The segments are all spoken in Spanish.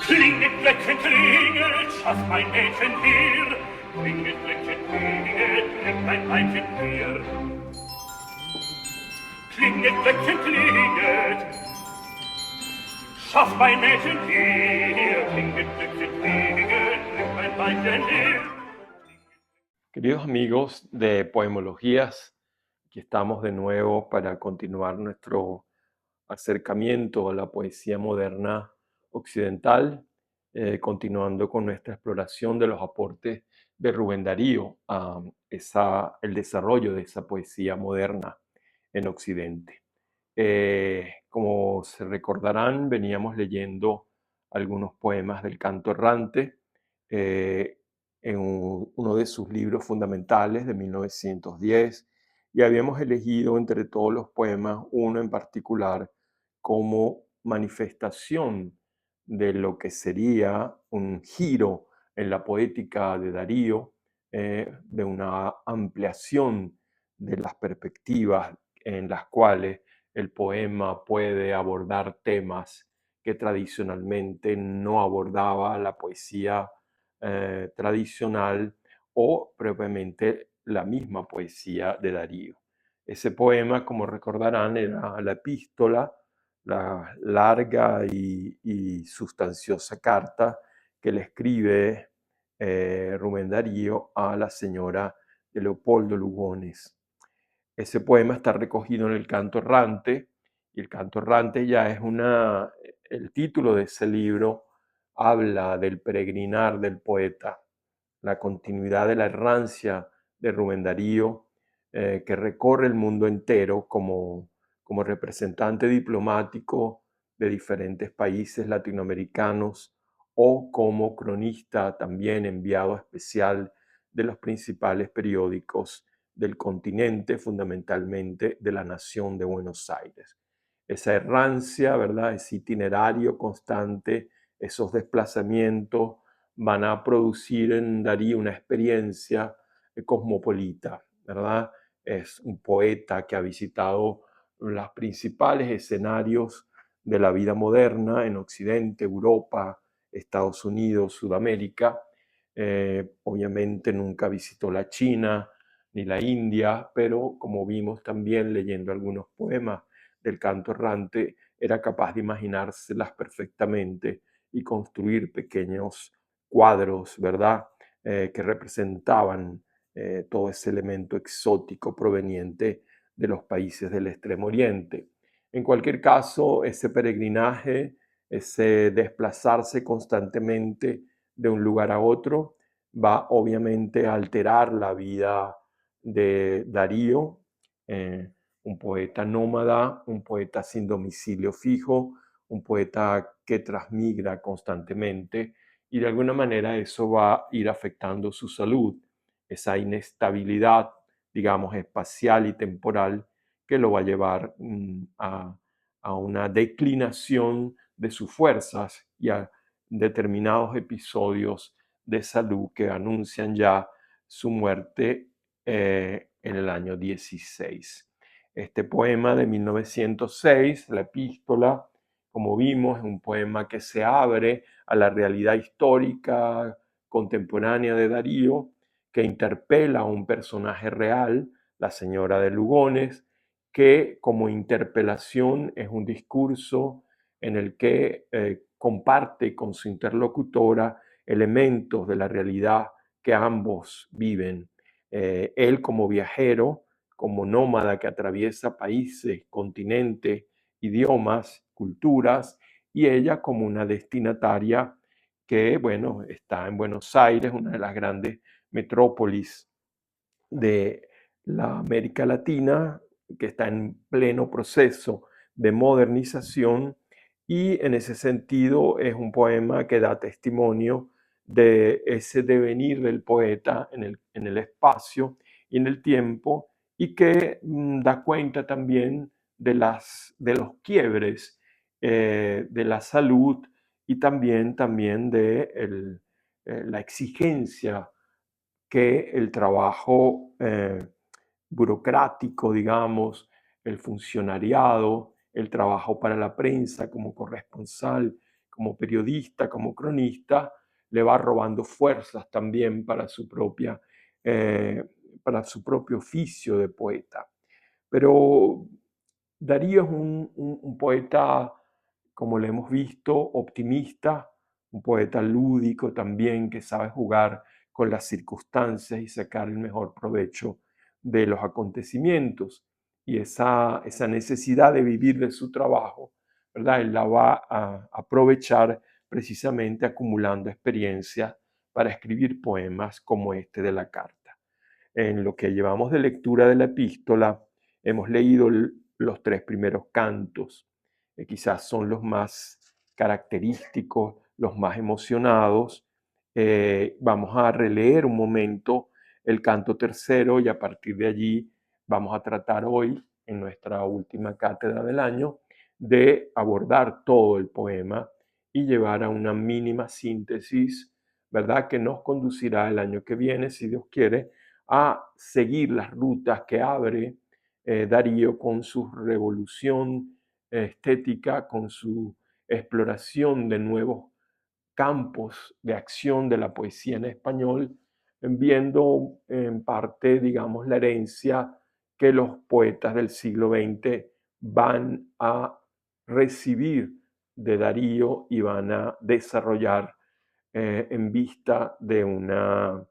Klinget, Glöckchen, klingelt, schaff mein Mädchen hier. Klinget, Glöckchen, klingelt, bring mein Weibchen hier. Klinget, Glöckchen, klingelt, schaff mein Mädchen hier. Klinget, Glöckchen, klingelt, bring mein Weibchen hier. Queridos amigos de Poemologías, aquí estamos de nuevo para continuar nuestro acercamiento a la poesía moderna occidental, continuando con nuestra exploración de los aportes de Rubén Darío a el desarrollo de esa poesía moderna en Occidente. Como se recordarán, veníamos leyendo algunos poemas del Canto Errante, eh, en uno de sus libros fundamentales de 1910, y habíamos elegido entre todos los poemas uno en particular como manifestación de lo que sería un giro en la poética de Darío, de una ampliación de las perspectivas en las cuales el poema puede abordar temas que tradicionalmente no abordaba la poesía tradicional o propiamente la misma poesía de Darío. Ese poema, como recordarán, era la epístola, la larga y sustanciosa carta que le escribe Rubén Darío a la señora de Leopoldo Lugones. Ese poema está recogido en el Canto Errante, y el Canto Errante ya es el título de ese libro habla del peregrinar del poeta, la continuidad de la errancia de Rubén Darío, que recorre el mundo entero como representante diplomático de diferentes países latinoamericanos o como cronista también enviado especial de los principales periódicos del continente, fundamentalmente de la nación de Buenos Aires. Esa errancia, ¿verdad? Ese itinerario constante, esos desplazamientos van a producir en Darío una experiencia cosmopolita, ¿verdad? Es un poeta que ha visitado los principales escenarios de la vida moderna en Occidente, Europa, Estados Unidos, Sudamérica. Obviamente nunca visitó la China ni la India, pero como vimos también leyendo algunos poemas del Canto Errante, era capaz de imaginárselas perfectamente y construir pequeños cuadros, ¿verdad? Que representaban todo ese elemento exótico proveniente de los países del Extremo Oriente. En cualquier caso, ese peregrinaje, ese desplazarse constantemente de un lugar a otro, va obviamente a alterar la vida de Darío, un poeta nómada, un poeta sin domicilio fijo, un poeta que transmigra constantemente, y de alguna manera eso va a ir afectando su salud, esa inestabilidad, digamos, espacial y temporal que lo va a llevar a una declinación de sus fuerzas y a determinados episodios de salud que anuncian ya su muerte en el año 16. Este poema de 1906, La Epístola, como vimos, es un poema que se abre a la realidad histórica contemporánea de Darío, que interpela a un personaje real, la señora de Lugones, que como interpelación es un discurso en el que comparte con su interlocutora elementos de la realidad que ambos viven. Él como viajero, como nómada que atraviesa países, continentes, idiomas, culturas, y ella como una destinataria que, bueno, está en Buenos Aires, una de las grandes metrópolis de la América Latina, que está en pleno proceso de modernización, y en ese sentido es un poema que da testimonio de ese devenir del poeta en el espacio y en el tiempo, y que da cuenta también de los quiebres de la salud y también de la exigencia que el trabajo burocrático, digamos, el funcionariado, el trabajo para la prensa como corresponsal, como periodista, como cronista, le va robando fuerzas también para su propio oficio de poeta. Pero Darío es un poeta, como le hemos visto, optimista, un poeta lúdico también que sabe jugar con las circunstancias y sacar el mejor provecho de los acontecimientos. Y esa necesidad de vivir de su trabajo, ¿verdad? Él la va a aprovechar precisamente acumulando experiencias para escribir poemas como este de la carta. En lo que llevamos de lectura de la epístola, hemos leído los 3 primeros cantos, que quizás son los más característicos, los más emocionados. Vamos a releer un momento el canto tercero y a partir de allí vamos a tratar hoy, en nuestra última cátedra del año, de abordar todo el poema y llevar a una mínima síntesis, ¿verdad? Que nos conducirá el año que viene, si Dios quiere, a seguir las rutas que abre Darío con su revolución estética, con su exploración de nuevos campos de acción de la poesía en español, viendo en parte, digamos, la herencia que los poetas del siglo XX van a recibir de Darío y van a desarrollar en vista de una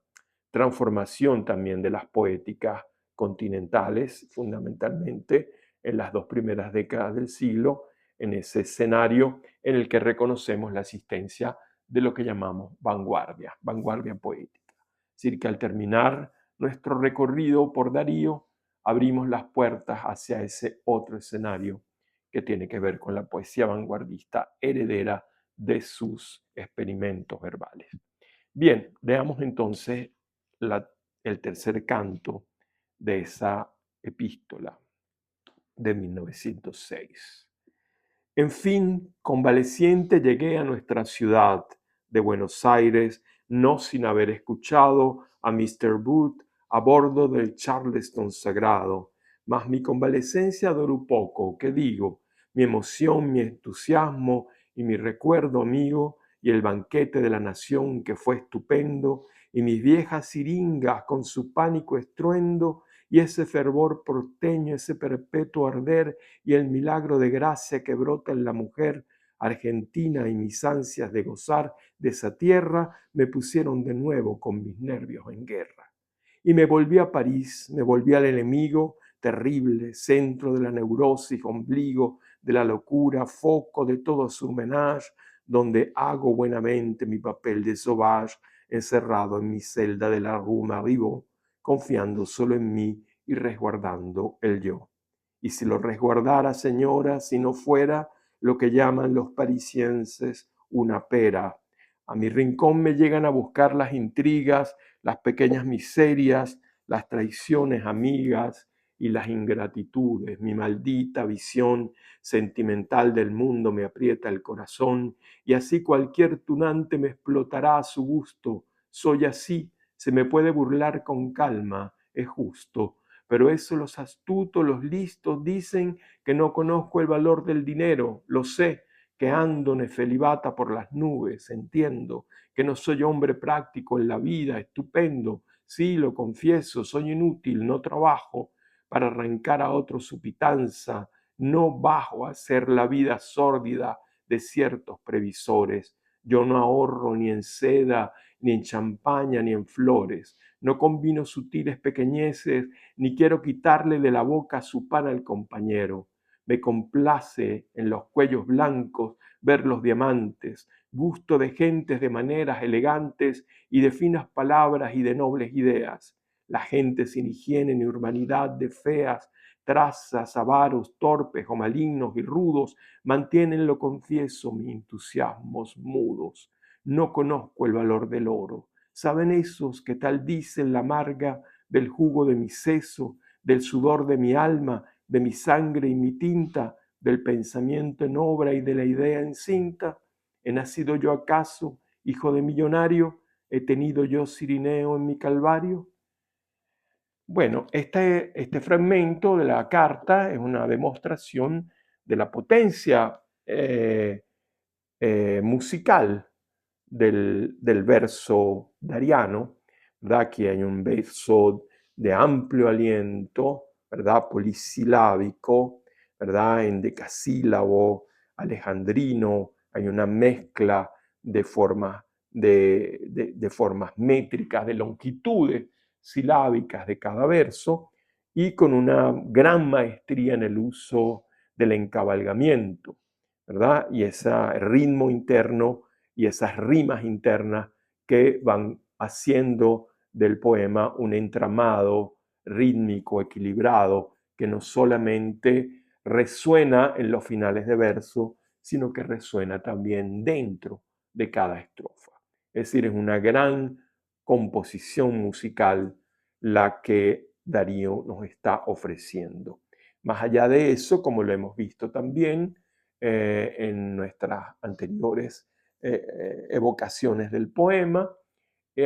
transformación también de las poéticas continentales, fundamentalmente en las 2 primeras décadas del siglo, en ese escenario en el que reconocemos la existencia de lo que llamamos vanguardia, vanguardia poética. Es decir, que al terminar nuestro recorrido por Darío, abrimos las puertas hacia ese otro escenario que tiene que ver con la poesía vanguardista heredera de sus experimentos verbales. Bien, veamos entonces el tercer canto de esa epístola de 1906. En fin, convaleciente llegué a nuestra ciudad de Buenos Aires, no sin haber escuchado a Mr. Booth a bordo del Charleston sagrado. Mas mi convalecencia duró poco, ¿qué digo? Mi emoción, mi entusiasmo y mi recuerdo amigo y el banquete de la nación que fue estupendo y mis viejas siringas con su pánico estruendo y ese fervor porteño, ese perpetuo arder y el milagro de gracia que brota en la mujer argentina y mis ansias de gozar de esa tierra me pusieron de nuevo con mis nervios en guerra. Y me volví a París, me volví al enemigo terrible, centro de la neurosis, ombligo de la locura, foco de todo su menage, donde hago buenamente mi papel de sauvage, encerrado en mi celda de la Rue Marivaux, confiando solo en mí y resguardando el yo. Y si lo resguardara, señora, si no fuera lo que llaman los parisienses una pera. A mi rincón me llegan a buscar las intrigas, las pequeñas miserias, las traiciones amigas y las ingratitudes. Mi maldita visión sentimental del mundo me aprieta el corazón y así cualquier tunante me explotará a su gusto. Soy así, se me puede burlar con calma, es justo. Pero eso los astutos, los listos dicen que no conozco el valor del dinero, lo sé, que ando nefelibata por las nubes, entiendo, que no soy hombre práctico en la vida, estupendo, sí, lo confieso, soy inútil, no trabajo para arrancar a otro su pitanza, no bajo a hacer la vida sórdida de ciertos previsores. Yo no ahorro ni en seda, ni en champaña, ni en flores. No combino sutiles pequeñeces, ni quiero quitarle de la boca su pan al compañero. Me complace en los cuellos blancos ver los diamantes, gusto de gentes de maneras elegantes y de finas palabras y de nobles ideas. La gente sin higiene ni urbanidad de feas, trazas, avaros, torpes o malignos y rudos, mantienen, lo confieso, mis entusiasmos mudos. No conozco el valor del oro. ¿Saben esos que tal dicen la amarga del jugo de mi seso, del sudor de mi alma, de mi sangre y mi tinta, del pensamiento en obra y de la idea en cinta? ¿He nacido yo acaso, hijo de millonario? ¿He tenido yo Cirineo en mi calvario? Bueno, este fragmento de la carta es una demostración de la potencia musical del verso dariano, ¿verdad? Aquí hay un verso de amplio aliento, ¿verdad? Polisilábico, ¿verdad? En decasílabo, alejandrino, hay una mezcla de formas, de formas métricas, de longitudes silábicas de cada verso, y con una gran maestría en el uso del encabalgamiento, ¿verdad? Y ese ritmo interno y esas rimas internas que van haciendo del poema un entramado rítmico, equilibrado, que no solamente resuena en los finales de verso, sino que resuena también dentro de cada estrofa. Es decir, es una gran composición musical la que Darío nos está ofreciendo. Más allá de eso, como lo hemos visto también en nuestras anteriores evocaciones del poema,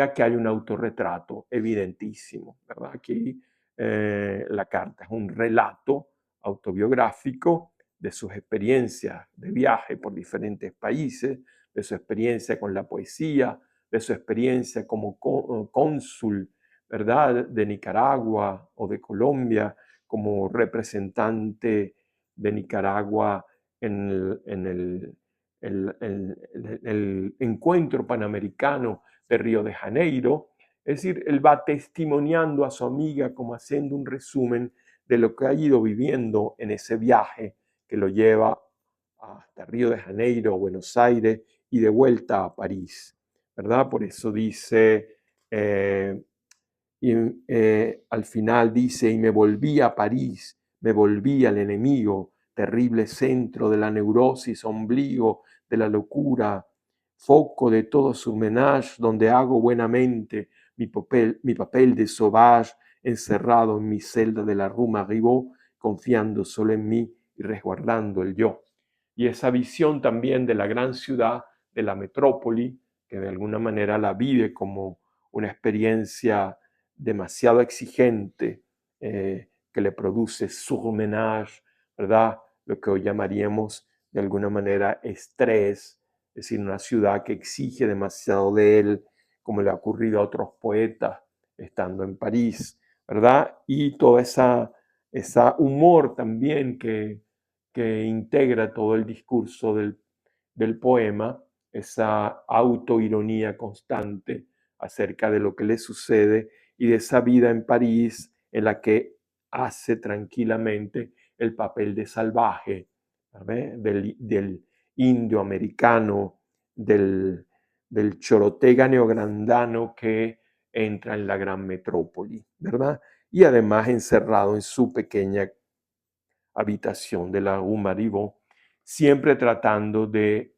aquí hay un autorretrato evidentísimo, ¿verdad? Aquí la carta es un relato autobiográfico de sus experiencias de viaje por diferentes países, de su experiencia con la poesía, de su experiencia como cónsul, ¿verdad? De Nicaragua o de Colombia, como representante de Nicaragua en el encuentro panamericano de Río de Janeiro. Es decir, él va testimoniando a su amiga como haciendo un resumen de lo que ha ido viviendo en ese viaje que lo lleva hasta Río de Janeiro, Buenos Aires y de vuelta a París, ¿verdad? Por eso dice, y al final dice, y me volví a París, me volví al enemigo, terrible centro de la neurosis, ombligo de la locura, foco de todo su menage, donde hago buenamente mi papel de sauvage, encerrado en mi celda de la Rue Marivaux, confiando solo en mí y resguardando el yo. Y esa visión también de la gran ciudad, de la metrópoli, que de alguna manera la vive como una experiencia demasiado exigente, que le produce surmenage, ¿verdad? Lo que hoy llamaríamos de alguna manera estrés, es decir, una ciudad que exige demasiado de él, como le ha ocurrido a otros poetas estando en París, ¿verdad? Y toda esa humor también que integra todo el discurso del poema, esa autoironía constante acerca de lo que le sucede y de esa vida en París en la que hace tranquilamente el papel de salvaje, del indio americano, del chorotega neograndano que entra en la gran metrópoli, ¿verdad? Y además encerrado en su pequeña habitación de la Rue Marivaux, siempre tratando de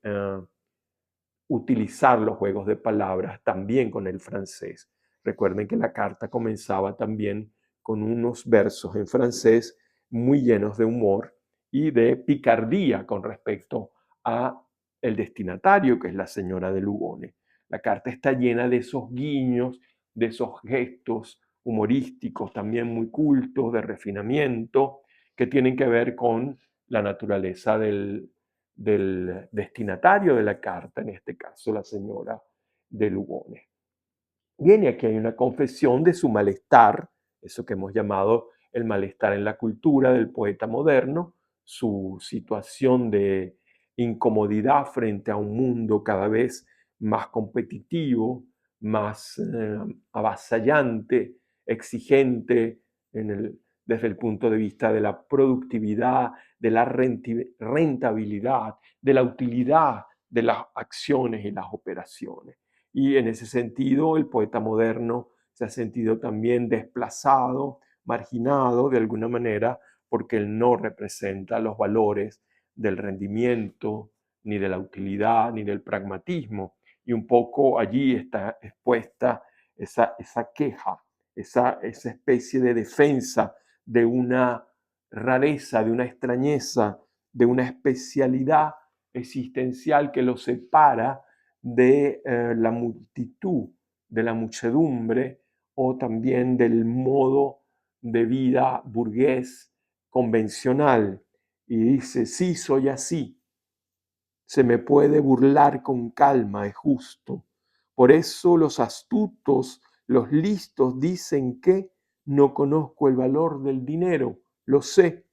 utilizar los juegos de palabras también con el francés. Recuerden que la carta comenzaba también con unos versos en francés muy llenos de humor y de picardía con respecto a el destinatario, que es la señora de Lugone. La carta está llena de esos guiños, de esos gestos humorísticos también muy cultos, de refinamiento, que tienen que ver con la naturaleza del destinatario de la carta, en este caso la señora de Lugones. Bien, y aquí hay una confesión de su malestar, eso que hemos llamado el malestar en la cultura del poeta moderno, su situación de incomodidad frente a un mundo cada vez más competitivo, más avasallante, exigente desde el punto de vista de la productividad, de la rentabilidad, de la utilidad de las acciones y las operaciones. Y en ese sentido, el poeta moderno se ha sentido también desplazado, marginado de alguna manera, porque él no representa los valores del rendimiento, ni de la utilidad, ni del pragmatismo. Y un poco allí está expuesta esa queja, esa especie de defensa de una rareza, de una extrañeza, de una especialidad existencial que lo separa de la multitud, de la muchedumbre o también del modo de vida burgués convencional. Y dice, sí, soy así, se me puede burlar con calma, es justo. Por eso los astutos, los listos dicen que no conozco el valor del dinero, lo sé,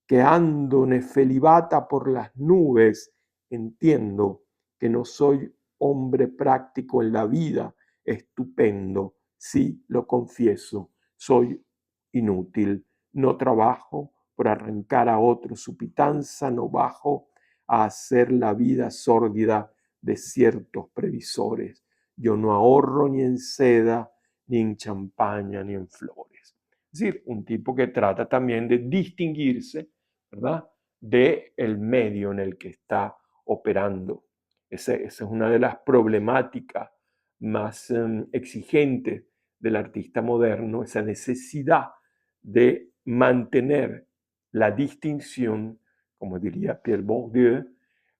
que ando nefelibata por las nubes, entiendo que no soy hombre práctico en la vida, estupendo, sí, lo confieso, soy inútil, no trabajo por arrancar a otro su pitanza, no bajo a hacer la vida sórdida de ciertos previsores. Yo no ahorro ni en seda, ni en champaña, ni en flores. Es decir, un tipo que trata también de distinguirse, ¿verdad?, del medio en el que está operando. Esa es una de las problemáticas más exigentes del artista moderno, esa necesidad de mantener la distinción, como diría Pierre Bourdieu,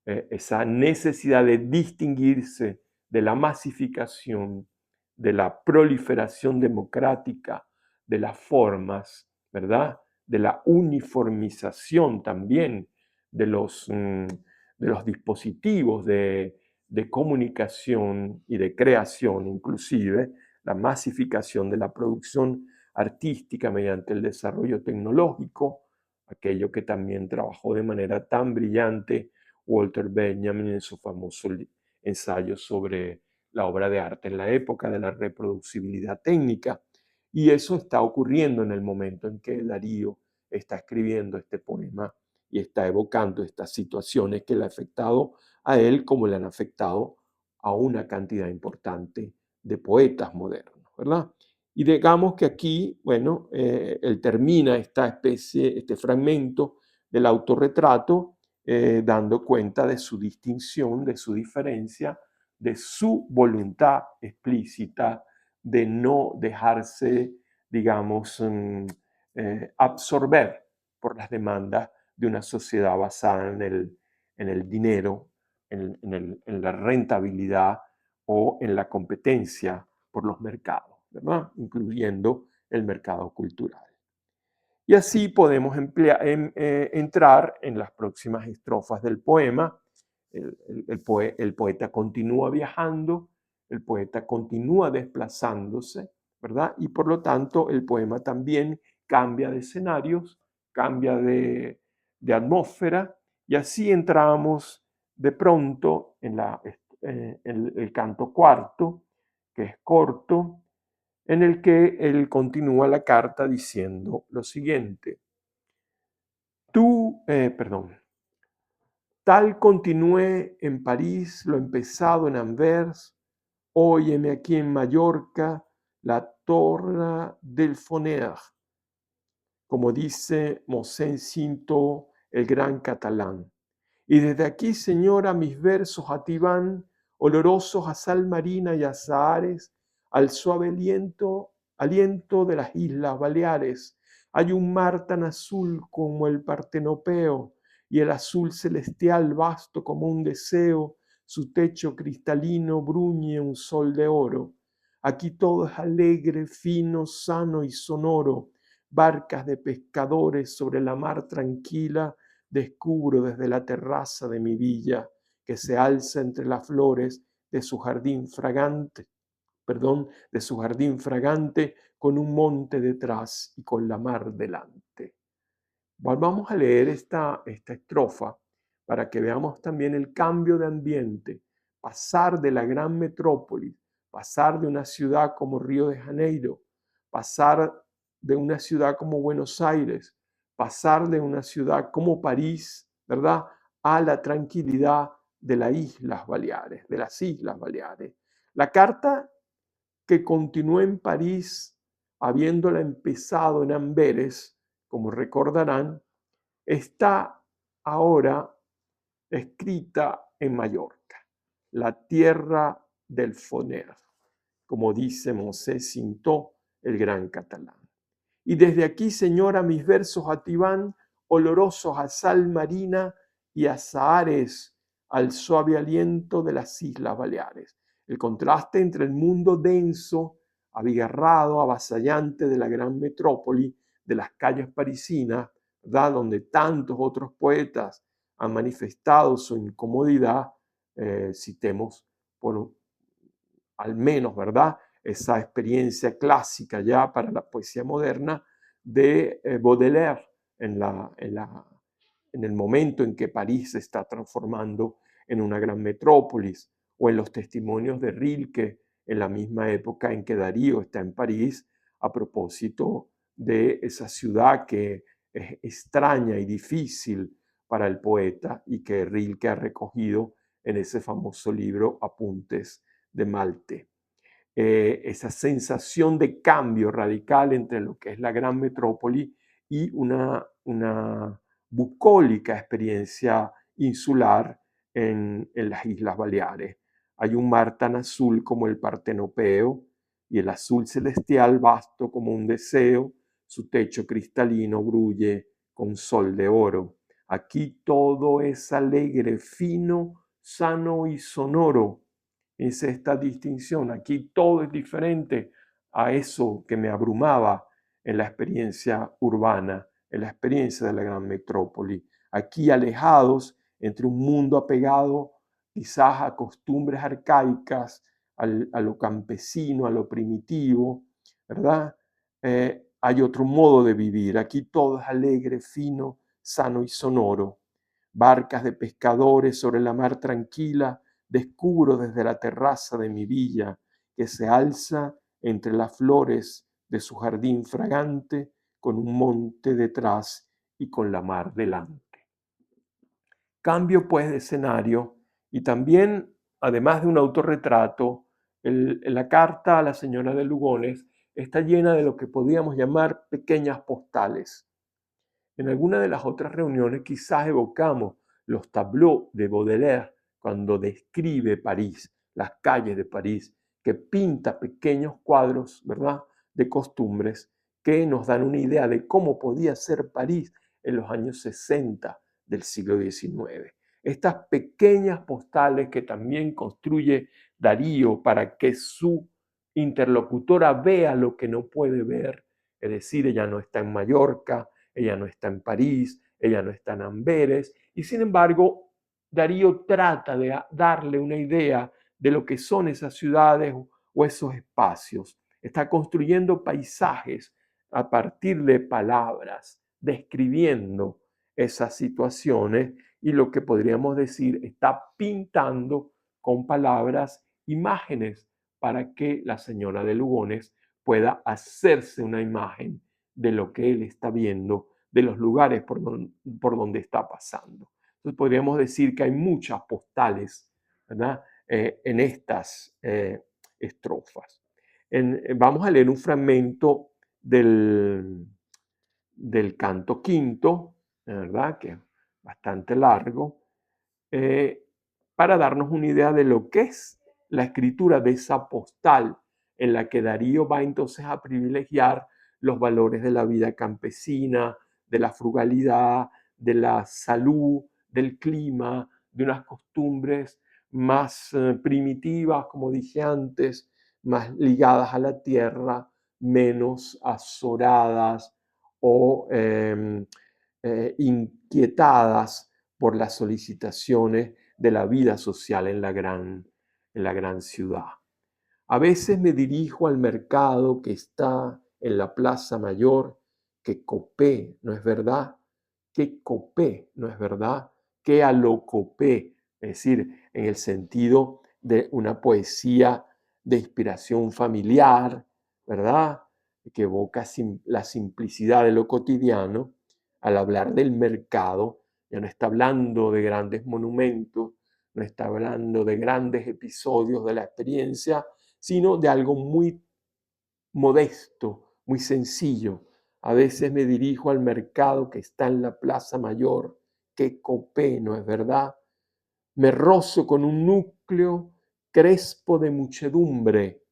esa necesidad de distinguirse de la masificación, de la proliferación democrática de las formas, ¿verdad?, de la uniformización también de los dispositivos de comunicación y de creación, inclusive la masificación de la producción artística mediante el desarrollo tecnológico, aquello que también trabajó de manera tan brillante Walter Benjamin en su famoso ensayo sobre la obra de arte en la época de la reproducibilidad técnica. Y eso está ocurriendo en el momento en que Darío está escribiendo este poema y está evocando estas situaciones que le han afectado a él como le han afectado a una cantidad importante de poetas modernos, ¿verdad? Y digamos que aquí, bueno, él termina esta especie, este fragmento del autorretrato, dando cuenta de su distinción, de su diferencia, de su voluntad explícita de no dejarse, digamos, absorber por las demandas de una sociedad basada en el dinero, en la rentabilidad o en la competencia por los mercados, ¿verdad?, incluyendo el mercado cultural. Y así podemos entrar en las próximas estrofas del poema. El poeta continúa viajando, el poeta continúa desplazándose, ¿verdad? Y por lo tanto el poema también cambia de escenarios, cambia de atmósfera, y así entramos de pronto en el canto cuarto, que es corto, en el que él continúa la carta diciendo lo siguiente. Tal continué en París lo empezado en Anvers, óyeme aquí en Mallorca la torre del Foner, como dice Mosén Cinto, el gran catalán. Y desde aquí, señora, mis versos a ti van, olorosos a sal marina y a azahares, al suave aliento de las Islas Baleares. Hay un mar tan azul como el Partenopeo, y el azul celestial vasto como un deseo, su techo cristalino bruñe un sol de oro. Aquí todo es alegre, fino, sano y sonoro, barcas de pescadores sobre la mar tranquila, descubro desde la terraza de mi villa que se alza entre las flores de su jardín fragante, con un monte detrás y con la mar delante. Vamos a leer esta estrofa para que veamos también el cambio de ambiente, pasar de la gran metrópoli, pasar de una ciudad como Río de Janeiro, pasar de una ciudad como Buenos Aires, pasar de una ciudad como París, ¿verdad?, a la tranquilidad de las Islas Baleares, La carta que continuó en París, habiéndola empezado en Amberes, como recordarán, está ahora escrita en Mallorca, la tierra del Foner, como dice Mosés Cinto, el gran catalán. Y desde aquí, señora, mis versos a ti van, olorosos a sal marina y a azahares, al suave aliento de las Islas Baleares. El contraste entre el mundo denso, abigarrado, avasallante de la gran metrópoli, de las calles parisinas, ¿verdad?, donde tantos otros poetas han manifestado su incomodidad, citemos por al menos, ¿verdad? Esa experiencia clásica ya para la poesía moderna de Baudelaire en el momento en que París se está transformando en una gran metrópolis, o en los testimonios de Rilke en la misma época en que Darío está en París, a propósito de esa ciudad que es extraña y difícil para el poeta y que Rilke ha recogido en ese famoso libro Apuntes de Malte. Esa sensación de cambio radical entre lo que es la gran metrópoli y una bucólica experiencia insular en las Islas Baleares. Hay un mar tan azul como el Partenopeo y el azul celestial vasto como un deseo, su techo cristalino brulle con sol de oro. Aquí todo es alegre, fino, sano y sonoro. Es esta distinción. Aquí todo es diferente a eso que me abrumaba en la experiencia urbana, en la experiencia de la gran metrópoli. Aquí alejados entre un mundo apegado quizás a costumbres arcaicas, a lo campesino, a lo primitivo, ¿verdad? Hay otro modo de vivir. Aquí todo es alegre, fino, sano y sonoro. Barcas de pescadores sobre la mar tranquila, descubro desde la terraza de mi villa que se alza entre las flores de su jardín fragante, con un monte detrás y con la mar delante. Cambio pues de escenario y también, además de un autorretrato, la carta a la señora de Lugones está llena de lo que podríamos llamar pequeñas postales. En alguna de las otras reuniones quizás evocamos los tableaux de Baudelaire cuando describe París, las calles de París, que pinta pequeños cuadros, ¿verdad?, de costumbres que nos dan una idea de cómo podía ser París en los años 60 del siglo XIX. Estas pequeñas postales que también construye Darío para que su interlocutora vea lo que no puede ver, es decir, ella no está en Mallorca, ella no está en París, ella no está en Amberes, y sin embargo, Darío trata de darle una idea de lo que son esas ciudades o esos espacios. Está construyendo paisajes a partir de palabras, describiendo esas situaciones y lo que podríamos decir, está pintando con palabras imágenes para que la señora de Lugones pueda hacerse una imagen de lo que él está viendo, de los lugares por donde está pasando. Entonces podríamos decir que hay muchas postales, ¿verdad?, en estas estrofas. Vamos a leer un fragmento del canto quinto, ¿verdad?, que es bastante largo, para darnos una idea de lo que es la escritura de esa postal en la que Darío va entonces a privilegiar los valores de la vida campesina, de la frugalidad, de la salud, del clima, de unas costumbres más primitivas, como dije antes, más ligadas a la tierra, menos azoradas o inquietadas por las solicitaciones de la vida social en la gran ciudad. A veces me dirijo al mercado que está en la Plaza Mayor, que copé, ¿no es verdad? Que copé, ¿no es verdad? Que a lo copé, es decir, en el sentido de una poesía de inspiración familiar, ¿verdad?, que evoca la simplicidad de lo cotidiano. Al hablar del mercado, ya no está hablando de grandes monumentos, no está hablando de grandes episodios de la experiencia, sino de algo muy modesto, muy sencillo. A veces me dirijo al mercado que está en la Plaza Mayor, que copé, ¿no es verdad? Me rozo con un núcleo crespo de muchedumbre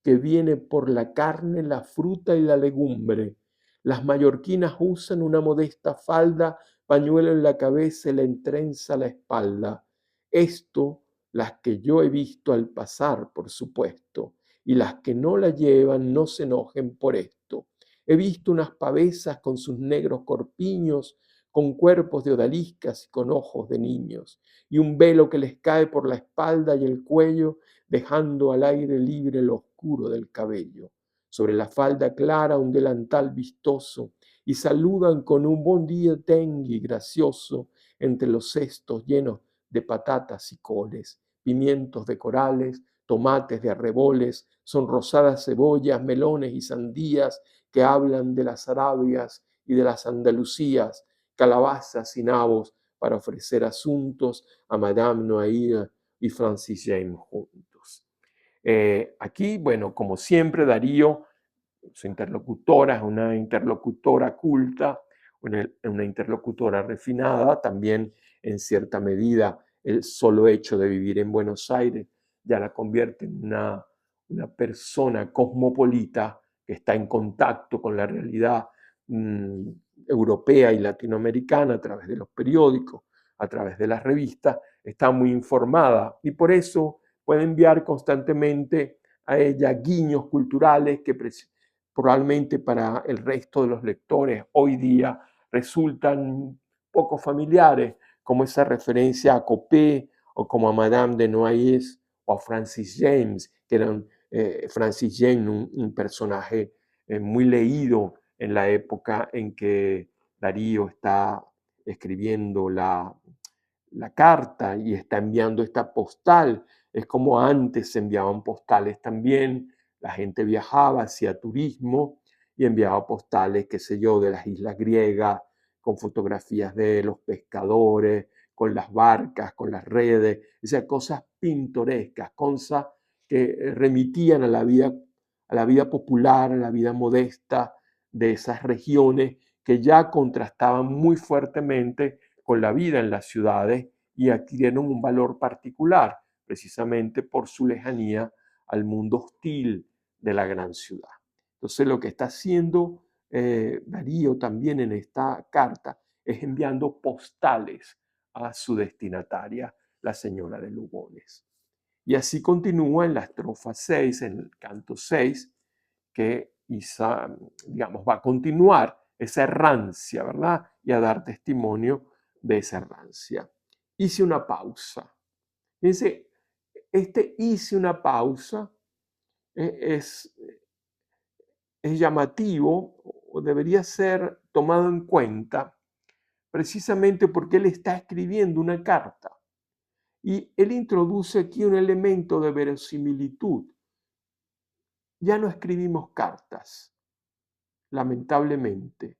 que viene por la carne, la fruta y la legumbre. Las mallorquinas usan una modesta falda, pañuelo en la cabeza y la entrenza a la espalda. Esto, las que yo he visto al pasar, por supuesto, y las que no la llevan no se enojen por esto. He visto unas pavesas con sus negros corpiños, con cuerpos de odaliscas y con ojos de niños, y un velo que les cae por la espalda y el cuello, dejando al aire libre lo oscuro del cabello. Sobre la falda clara un delantal vistoso, y saludan con un bon día tengui gracioso entre los cestos llenos de patatas y coles, pimientos de corales, tomates de arreboles, sonrosadas cebollas, melones y sandías que hablan de las Arabias y de las Andalucías, calabazas y nabos para ofrecer asuntos a Madame Noailles y Francis James juntos. Aquí, bueno, como siempre, Darío, su interlocutora es una interlocutora culta, una interlocutora refinada, también en cierta medida el solo hecho de vivir en Buenos Aires ya la convierte en una persona cosmopolita que está en contacto con la realidad mm, europea y latinoamericana a través de los periódicos, a través de las revistas, está muy informada y por eso puede enviar constantemente a ella guiños culturales que probablemente para el resto de los lectores hoy día resultan poco familiares, como esa referencia a Copé o como a Madame de Noailles o a Francis James, que era Francis James, un personaje muy leído en la época en que Darío está escribiendo la carta y está enviando esta postal. Es como antes se enviaban postales también, la gente viajaba, hacía turismo y enviaba postales, qué sé yo, de las islas griegas, con fotografías de los pescadores, con las barcas, con las redes, o sea, cosas pintorescas, cosas que remitían a la vida popular, a la vida modesta de esas regiones que ya contrastaban muy fuertemente con la vida en las ciudades y adquirieron un valor particular, precisamente por su lejanía al mundo hostil de la gran ciudad. Entonces lo que está haciendo Darío también en esta carta es enviando postales a su destinataria, la señora de Lugones. Y así continúa en la estrofa 6, en el canto 6, que digamos, va a continuar esa errancia, ¿verdad? Y a dar testimonio de esa errancia. Hice una pausa. Fíjense, hice una pausa es, es llamativo o debería ser tomado en cuenta precisamente porque él está escribiendo una carta y él introduce aquí un elemento de verosimilitud. Ya no escribimos cartas, lamentablemente.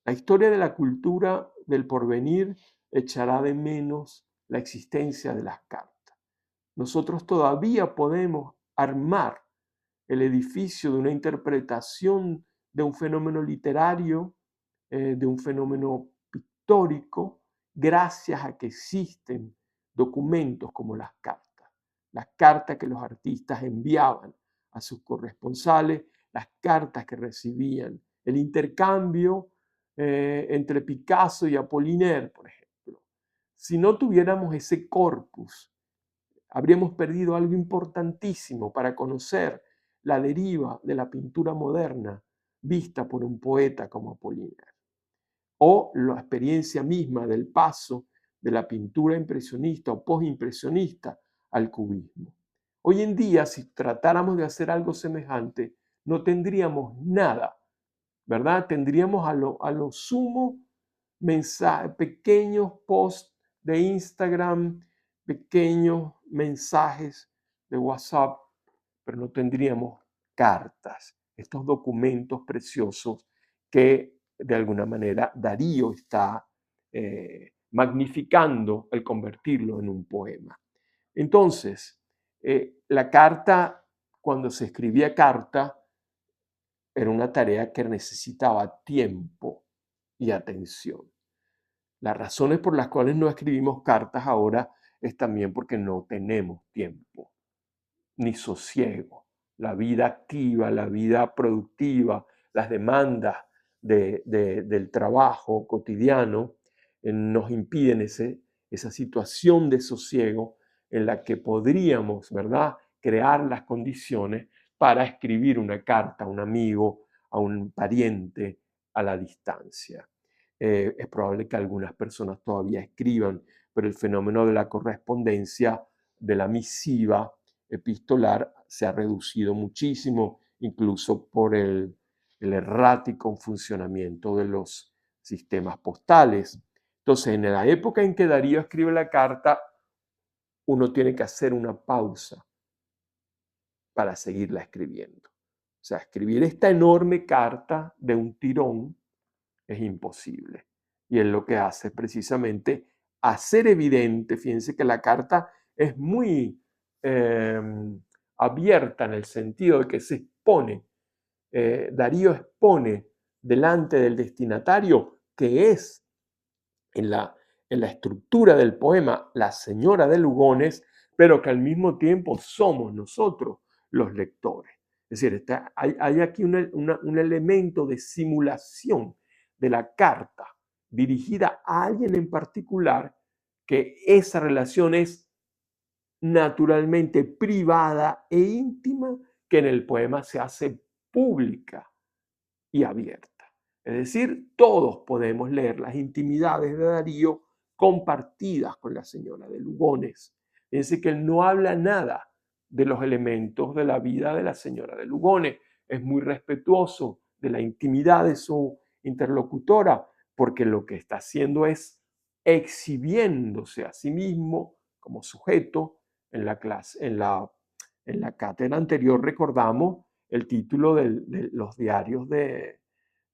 La historia de la cultura del porvenir echará de menos la existencia de las cartas. Nosotros todavía podemos armar el edificio de una interpretación de un fenómeno literario, de un fenómeno pictórico, gracias a que existen documentos como las cartas que los artistas enviaban a sus corresponsales, las cartas que recibían, el intercambio entre Picasso y Apollinaire, por ejemplo. Si no tuviéramos ese corpus, habríamos perdido algo importantísimo para conocer la deriva de la pintura moderna vista por un poeta como Apollinaire, o la experiencia misma del paso de la pintura impresionista o postimpresionista al cubismo. Hoy en día, si tratáramos de hacer algo semejante, no tendríamos nada, ¿verdad? Tendríamos a lo sumo pequeños posts de Instagram, pequeños mensajes de WhatsApp, pero no tendríamos cartas, estos documentos preciosos que de alguna manera Darío está magnificando al convertirlo en un poema. Entonces, la carta, cuando se escribía carta, era una tarea que necesitaba tiempo y atención. Las razones por las cuales no escribimos cartas ahora es también porque no tenemos tiempo ni sosiego. La vida activa, la vida productiva, las demandas del trabajo cotidiano nos impiden esa situación de sosiego en la que podríamos, ¿verdad?, crear las condiciones para escribir una carta a un amigo, a un pariente a la distancia. Es probable que algunas personas todavía escriban, pero el fenómeno de la correspondencia, de la misiva epistolar, se ha reducido muchísimo, incluso por el errático funcionamiento de los sistemas postales. Entonces, en la época en que Darío escribe la carta, uno tiene que hacer una pausa para seguirla escribiendo. O sea, escribir esta enorme carta de un tirón es imposible. Y él lo que hace es precisamente hacer evidente, fíjense que la carta es muy abierta en el sentido de que se expone, Darío expone delante del destinatario que es en la estructura del poema la señora de Lugones, pero que al mismo tiempo somos nosotros los lectores. Es decir, hay aquí un elemento de simulación de la carta dirigida a alguien en particular, que esa relación es naturalmente privada e íntima, que en el poema se hace pública y abierta. Es decir, todos podemos leer las intimidades de Darío compartidas con la señora de Lugones. Fíjense que él no habla nada de los elementos de la vida de la señora de Lugones. Es muy respetuoso de la intimidad de su interlocutora, porque lo que está haciendo es exhibiéndose a sí mismo como sujeto. En la clase, en la cátedra anterior recordamos el título de los diarios de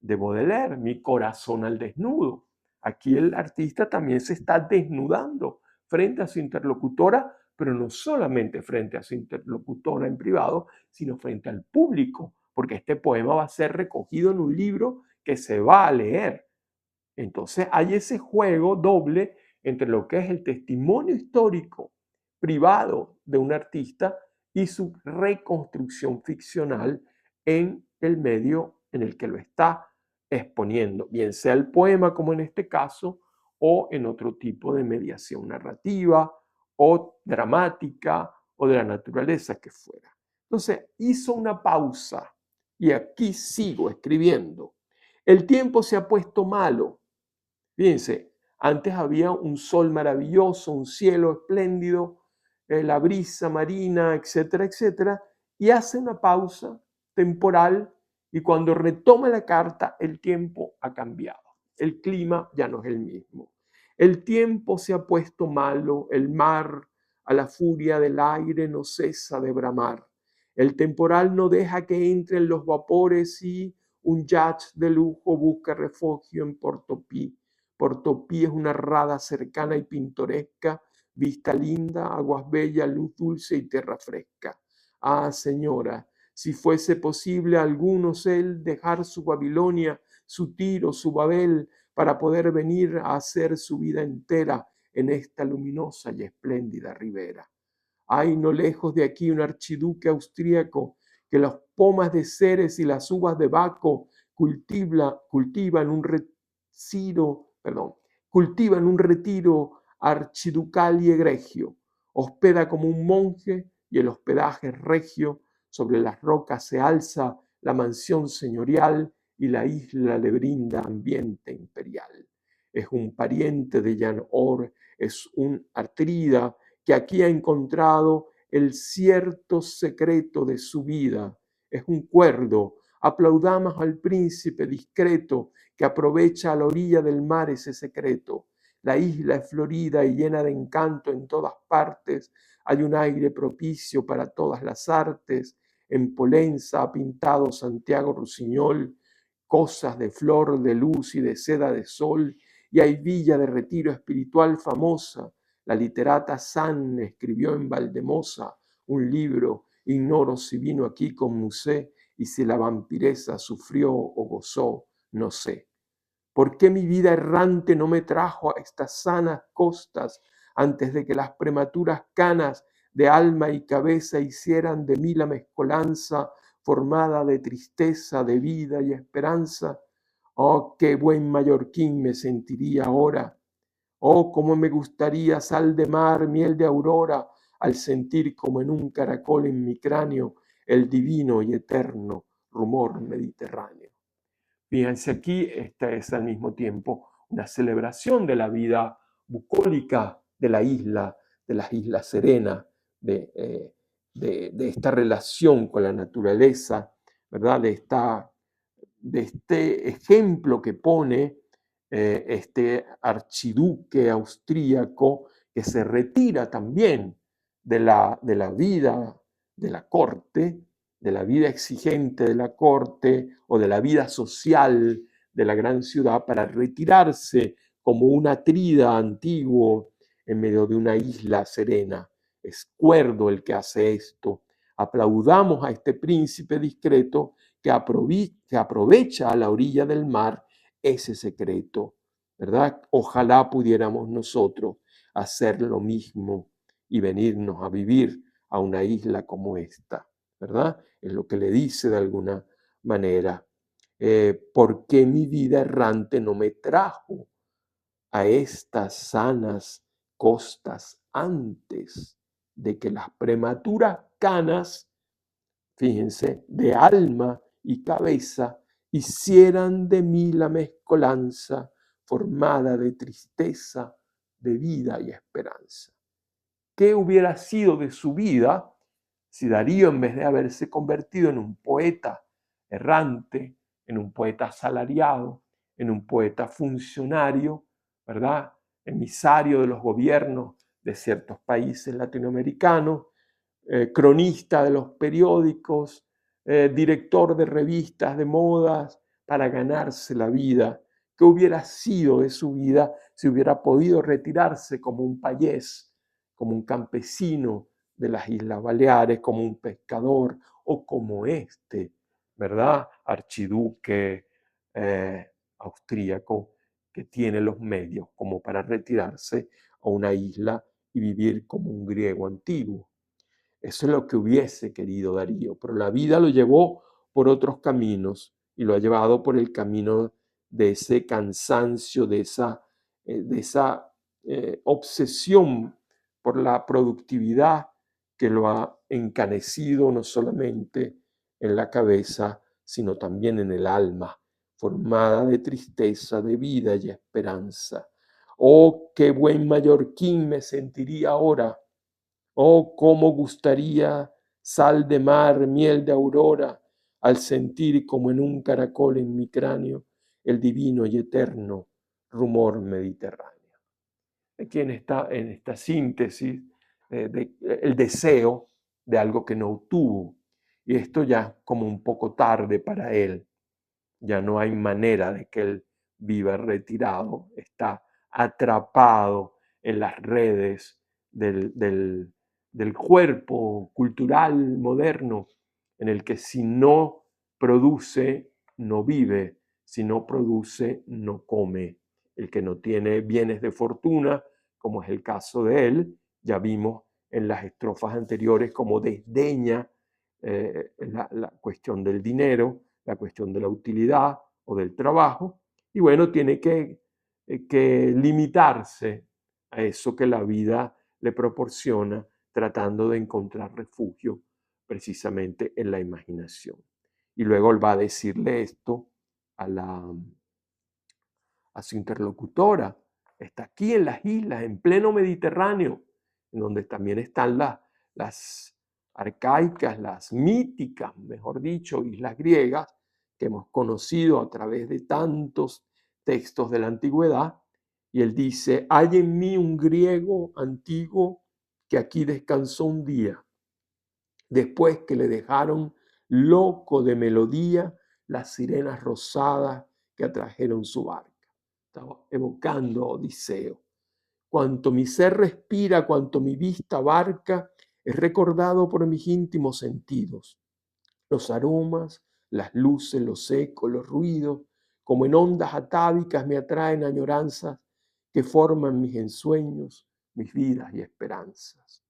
Baudelaire, Mi corazón al desnudo. Aquí el artista también se está desnudando frente a su interlocutora, pero no solamente frente a su interlocutora en privado, sino frente al público, porque este poema va a ser recogido en un libro que se va a leer. Entonces hay ese juego doble entre lo que es el testimonio histórico privado de un artista y su reconstrucción ficcional en el medio en el que lo está exponiendo, bien sea el poema como en este caso, o en otro tipo de mediación narrativa o dramática o de la naturaleza que fuera. Entonces hizo una pausa y aquí sigo escribiendo. El tiempo se ha puesto malo. Fíjense, antes había un sol maravilloso, un cielo espléndido, la brisa marina, etcétera, etcétera, y hace una pausa temporal y cuando retoma la carta, el tiempo ha cambiado. El clima ya no es el mismo. El tiempo se ha puesto malo, el mar a la furia del aire no cesa de bramar. El temporal no deja que entren los vapores y un yacht de lujo busca refugio en Portopí. Portopí es una rada cercana y pintoresca, vista linda, aguas bellas, luz dulce y tierra fresca. Ah, señora, si fuese posible a algunos él dejar su Babilonia, su Tiro, su Babel, para poder venir a hacer su vida entera en esta luminosa y espléndida ribera. Hay no lejos de aquí un archiduque austríaco que las pomas de Ceres y las uvas de Baco cultivan un retiro archiducal y egregio. Hospeda como un monje y el hospedaje es regio. Sobre las rocas se alza la mansión señorial y la isla le brinda ambiente imperial. Es un pariente de Jan Or, es un Atrida que aquí ha encontrado el cierto secreto de su vida. Es un cuerdo. Aplaudamos al príncipe discreto que aprovecha a la orilla del mar ese secreto. La isla es florida y llena de encanto en todas partes. Hay un aire propicio para todas las artes. En Polenza ha pintado Santiago Rusiñol cosas de flor, de luz y de seda de sol. Y hay villa de retiro espiritual famosa. La literata San escribió en Valdemosa un libro. Ignoro si vino aquí con Musset y si la vampiresa sufrió o gozó, no sé. ¿Por qué mi vida errante no me trajo a estas sanas costas antes de que las prematuras canas de alma y cabeza hicieran de mí la mezcolanza formada de tristeza, de vida y esperanza? Oh, qué buen mallorquín me sentiría ahora. Oh, cómo me gustaría sal de mar, miel de aurora, al sentir como en un caracol en mi cráneo el divino y eterno rumor mediterráneo. Fíjense aquí, esta es al mismo tiempo una celebración de la vida bucólica de la isla, de las Islas Serenas, de esta relación con la naturaleza, ¿verdad? De este ejemplo que pone este archiduque austríaco que se retira también de la vida de la corte, de la vida exigente de la corte o de la vida social de la gran ciudad para retirarse como un atrida antiguo en medio de una isla serena. Es cuerdo el que hace esto. Aplaudamos a este príncipe discreto que aprovecha a la orilla del mar ese secreto, ¿verdad? Ojalá pudiéramos nosotros hacer lo mismo y venirnos a vivir a una isla como esta, ¿verdad? Es lo que le dice de alguna manera. ¿Por qué mi vida errante no me trajo a estas sanas costas antes de que las prematuras canas, fíjense, de alma y cabeza, hicieran de mí la mezcolanza formada de tristeza, de vida y esperanza? ¿Qué hubiera sido de su vida si Darío, en vez de haberse convertido en un poeta errante, en un poeta asalariado, en un poeta funcionario, ¿verdad? Emisario de los gobiernos de ciertos países latinoamericanos, cronista de los periódicos, director de revistas de modas para ganarse la vida? ¿Qué hubiera sido de su vida si hubiera podido retirarse como un payés, como un campesino de las Islas Baleares, como un pescador o como este, ¿verdad? Archiduque austríaco que tiene los medios como para retirarse a una isla y vivir como un griego antiguo? Eso es lo que hubiese querido Darío, pero la vida lo llevó por otros caminos y lo ha llevado por el camino de ese cansancio, de esa obsesión por la productividad que lo ha encanecido no solamente en la cabeza, sino también en el alma, formada de tristeza, de vida y esperanza. Oh, qué buen mallorquín me sentiría ahora. Oh, cómo gustaría sal de mar, miel de aurora, al sentir como en un caracol en mi cráneo el divino y eterno rumor mediterráneo. Aquí está en esta síntesis el deseo de algo que no obtuvo. Y esto ya como un poco tarde para él. Ya no hay manera de que él viva retirado. Está atrapado en las redes del cuerpo cultural moderno, en el que si no produce, no vive, si no produce, no come. El que no tiene bienes de fortuna, como es el caso de él, ya vimos en las estrofas anteriores cómo desdeña la cuestión del dinero, la cuestión de la utilidad o del trabajo, y bueno, tiene que limitarse a eso que la vida le proporciona, tratando de encontrar refugio precisamente en la imaginación. Y luego él va a decirle esto a su interlocutora. Está aquí en las islas, en pleno Mediterráneo, en donde también están las arcaicas, las míticas, mejor dicho, islas griegas, que hemos conocido a través de tantos textos de la antigüedad. Y él dice: hay en mí un griego antiguo que aquí descansó un día, después que le dejaron loco de melodía las sirenas rosadas que atrajeron su barca. Estaba evocando a Odiseo. Cuanto mi ser respira, cuanto mi vista abarca, es recordado por mis íntimos sentidos. Los aromas, las luces, los ecos, los ruidos, como en ondas atávicas me atraen añoranzas que forman mis ensueños, mis vidas y esperanzas.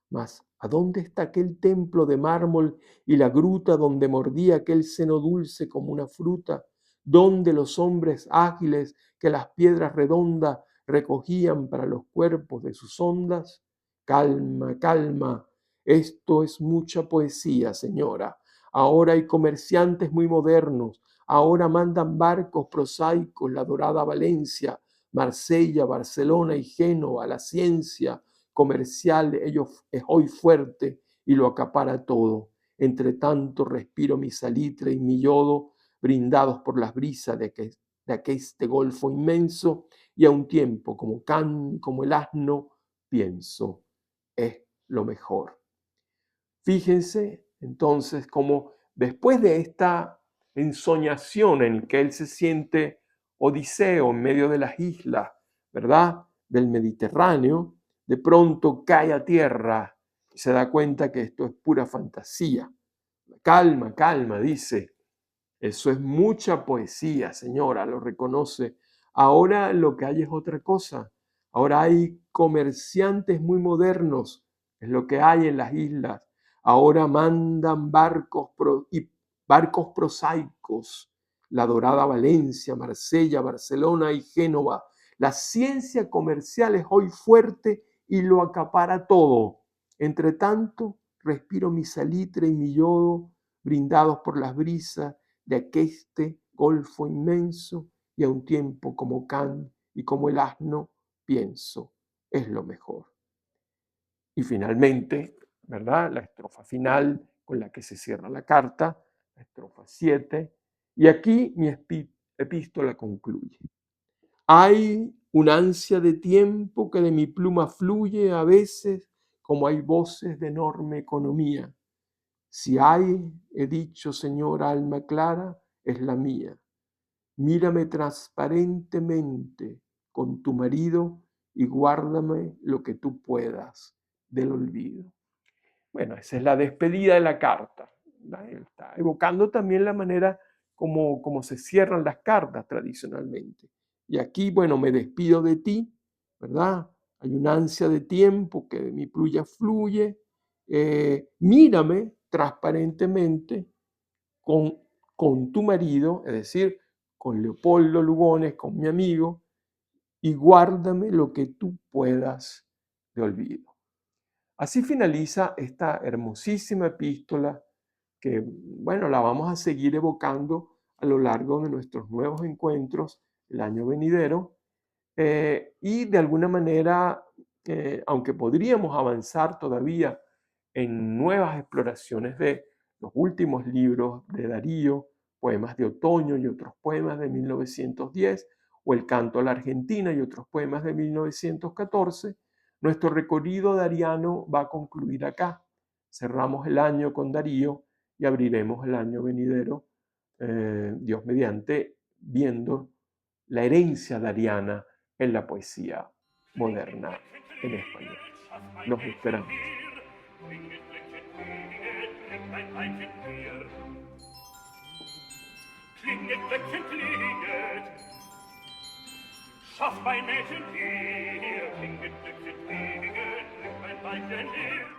Mas, ¿a dónde está aquel templo de mármol y la gruta donde mordía aquel seno dulce como una fruta? ¿Dónde los hombres ágiles que las piedras redondas recogían para los cuerpos de sus ondas? Calma, calma. Esto es mucha poesía, señora. Ahora hay comerciantes muy modernos. Ahora mandan barcos prosaicos la dorada Valencia Marsella, Barcelona y Génova. La ciencia comercial es hoy fuerte y lo acapara todo. Entre tanto respiro mi salitre y mi yodo, brindados por las brisas de aqueste golfo inmenso, y a un tiempo, como Can y como el asno, pienso, es lo mejor. Fíjense entonces cómo después de esta ensoñación en que él se siente Odiseo en medio de las islas, ¿verdad?, del Mediterráneo, de pronto cae a tierra y se da cuenta que esto es pura fantasía. Calma, calma, dice. Eso es mucha poesía, señora, lo reconoce. Ahora lo que hay es otra cosa. Ahora hay comerciantes muy modernos, es lo que hay en las islas. Ahora mandan barcos prosaicos, la dorada Valencia, Marsella, Barcelona y Génova. La ciencia comercial es hoy fuerte y lo acapara todo. Entre tanto, respiro mi salitre y mi yodo, brindados por las brisas de aqueste golfo inmenso, y a un tiempo como Can y como el asno pienso, es lo mejor. Y finalmente, ¿verdad?, la estrofa final con la que se cierra la carta, la estrofa 7, y aquí mi epístola concluye. Hay una ansia de tiempo que de mi pluma fluye a veces, como hay voces de enorme economía. Si hay, he dicho, Señor, alma clara, es la mía. Mírame transparentemente con tu marido y guárdame lo que tú puedas del olvido. Bueno, esa es la despedida de la carta. Está evocando también la manera como se cierran las cartas tradicionalmente. Y aquí, bueno, me despido de ti, ¿verdad? Hay una ansia de tiempo que de mi pluya fluye. Mírame transparentemente con, con tu marido, es decir, con Leopoldo Lugones, con mi amigo, y guárdame lo que tú puedas de olvido. Así finaliza esta hermosísima epístola que, bueno, la vamos a seguir evocando a lo largo de nuestros nuevos encuentros el año venidero. Y de alguna manera, aunque podríamos avanzar todavía en nuevas exploraciones de los últimos libros de Darío, poemas de otoño y otros poemas de 1910, o el canto a la Argentina y otros poemas de 1914, nuestro recorrido dariano va a concluir acá. Cerramos el año con Darío y abriremos el año venidero, Dios mediante, viendo la herencia dariana en la poesía moderna en español. Los esperamos. Klinget, Glöckchen, klinget. Schaff mein Mädchen hier. Klinget, Glöckchen, klinget. Ein Weibchen hier.